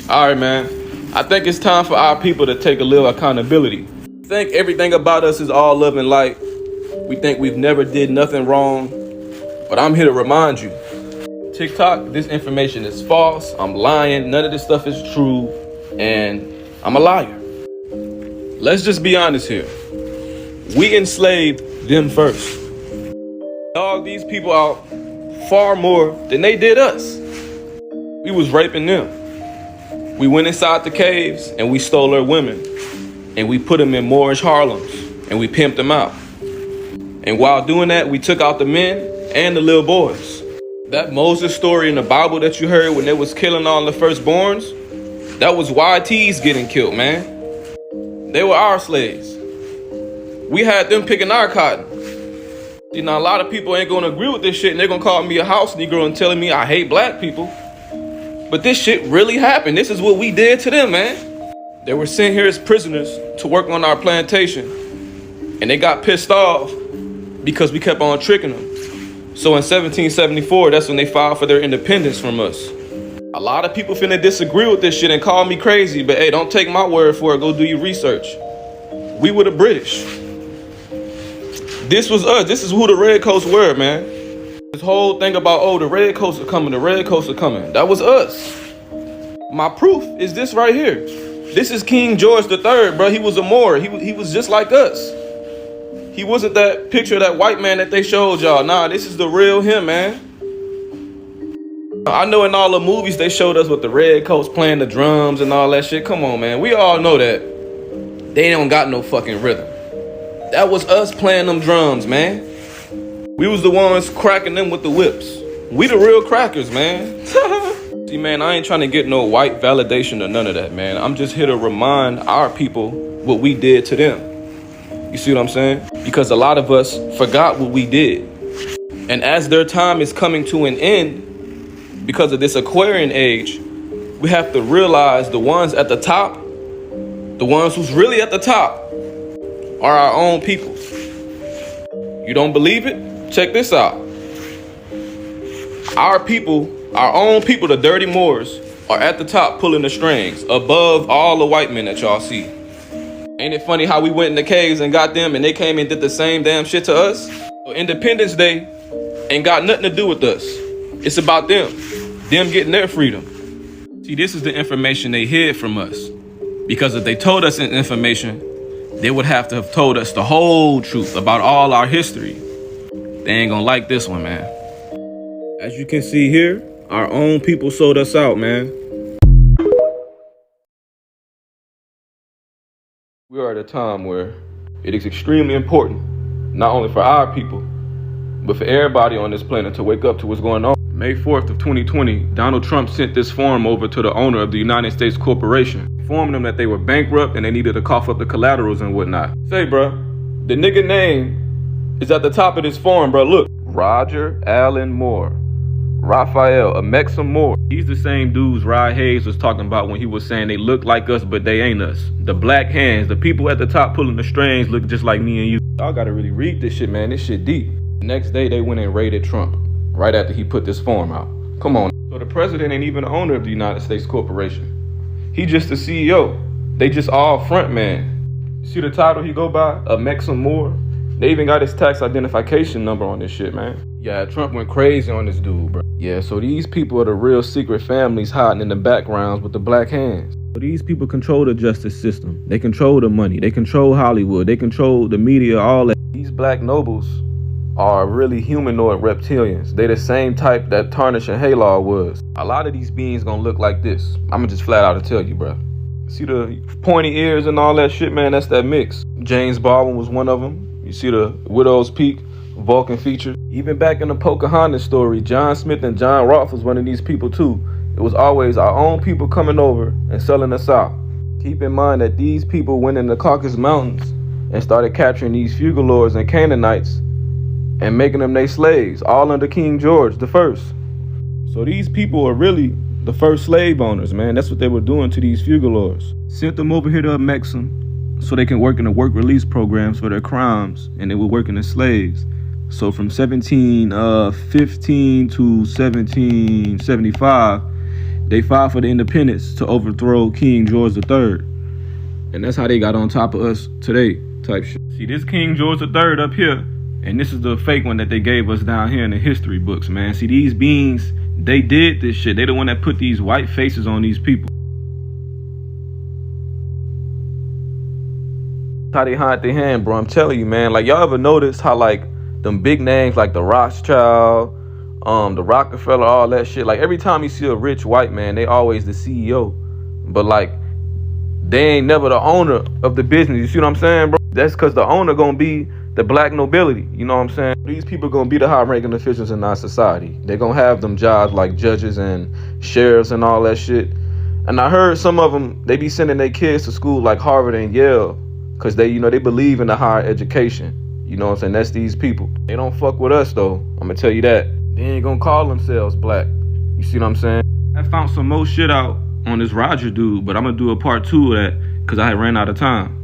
All right, man. I think it's time for our people to take a little accountability. We think everything about us is all love and light. We think we've never did nothing wrong. But I'm here to remind you. TikTok, this information is false. I'm lying. None of this stuff is true. And I'm a liar. Let's just be honest here. We enslaved them first. Dog these people out far more than they did us. We was raping them. We went inside the caves and we stole their women. And we put them in Moorish Harlems. And we pimped them out. And while doing that, we took out the men and the little boys. That Moses story in the Bible that you heard when they was killing all the firstborns, that was YTs getting killed, man. They were our slaves. We had them picking our cotton. You know, a lot of people ain't gonna agree with this shit and they're gonna call me a house Negro and telling me I hate black people. But this shit really happened. This is what we did to them, man. They were sent here as prisoners to work on our plantation. And they got pissed off because we kept on tricking them. So in 1774, that's when they filed for their independence from us. A lot of people finna disagree with this shit and call me crazy, but hey, don't take my word for it. Go do your research. We were the British. This was us. This is who the Redcoats were, man. This whole thing about, oh, the Redcoats are coming, the Redcoats are coming. That was us. My proof is this right here. This is King George III, bro. He was a Moor. He was just like us. He wasn't that picture of that white man that they showed y'all. Nah, this is the real him, man. I know in all the movies they showed us with the Redcoats playing the drums and all that shit. Come on, man. We all know that they don't got no fucking rhythm. That was us playing them drums, man. We was the ones cracking them with the whips. We the real crackers, man. See, man, I ain't trying to get no white validation or none of that, man. I'm just here to remind our people what we did to them. You see what I'm saying? Because a lot of us forgot what we did. And as their time is coming to an end, because of this Aquarian age, we have to realize the ones at the top, the ones who's really at the top, are our own people. You don't believe it? Check this out. Our people, our own people, the dirty Moors, are at the top pulling the strings above all the white men that y'all see. Ain't it funny how we went in the caves and got them and they came and did the same damn shit to us? So Independence Day ain't got nothing to do with us. It's about them getting their freedom. See, this is the information they hid from us. Because if they told us information, they would have to have told us the whole truth about all our history. They ain't gonna like this one, man. As you can see here, our own people sold us out, man. We are at a time where it is extremely important, not only for our people, but for everybody on this planet to wake up to what's going on. May 4th of 2020, Donald Trump sent this form over to the owner of the United States Corporation, informing them that they were bankrupt and they needed to cough up the collaterals and whatnot. Say, bro, the nigga name is at the top of this form, bro. Look, Roger Allen Moore. Raphael, a Mexican Moor. He's the same dudes Rod Hayes was talking about when he was saying they look like us, but they ain't us. The black hands, the people at the top pulling the strings look just like me and you. Y'all gotta really read this shit, man. This shit deep. The next day, they went and raided Trump, right after he put this form out. Come on. So the president ain't even the owner of the United States Corporation. He just the CEO. They just all front man. See the title he go by? A Mexican Moor? They even got his tax identification number on this shit, man. Yeah, Trump went crazy on this dude, bro. Yeah, so these people are the real secret families hiding in the backgrounds with the black hands. So these people control the justice system. They control the money. They control Hollywood. They control the media, all that. These black nobles are really humanoid reptilians. They the same type that Tarnish and Haylal was. A lot of these beings gonna look like this. I'ma just flat out tell you, bro. See the pointy ears and all that shit, man? That's that mix. James Baldwin was one of them. You see the Widow's Peak, Vulcan features. Even back in the Pocahontas story, John Smith and John Rolfe was one of these people too. It was always our own people coming over and selling us out. Keep in mind that these people went in the Caucasus Mountains and started capturing these Fugalords and Canaanites and making them their slaves, all under King George I. So these people are really the first slave owners, man. That's what they were doing to these Fugalords. Sent them over here to Mexico so they can work in the work release programs for their crimes, and they were working as slaves. So from 1715 to 1775, They fought for the independence to overthrow King George III. And that's how they got on top of us today, type shit. See, this King George III up here, and this is the fake one that they gave us down here in the history books, man. See, these beings, they did this shit. They the one that put these white faces on these people. How they hide their hand, bro. I'm telling you, man. Like, y'all ever notice how, like, them big names like the Rothschild, the Rockefeller, all that shit, like every time you see a rich white man, they always the CEO, but like they ain't never the owner of the business. You see what I'm saying, bro? That's because the owner gonna be the black nobility. You know what I'm saying? These people gonna be the high-ranking officials in our society. They're gonna have them jobs like judges and sheriffs and all that shit. And I heard some of them, they be sending their kids to school like Harvard and Yale because they, you know, they believe in the higher education. You know what I'm saying? That's these people. They don't fuck with us though. I'm gonna tell you that. They ain't gonna call themselves black. You see what I'm saying? I found some more shit out on this Roger dude, but I'm gonna do a part 2 of that because I had ran out of time.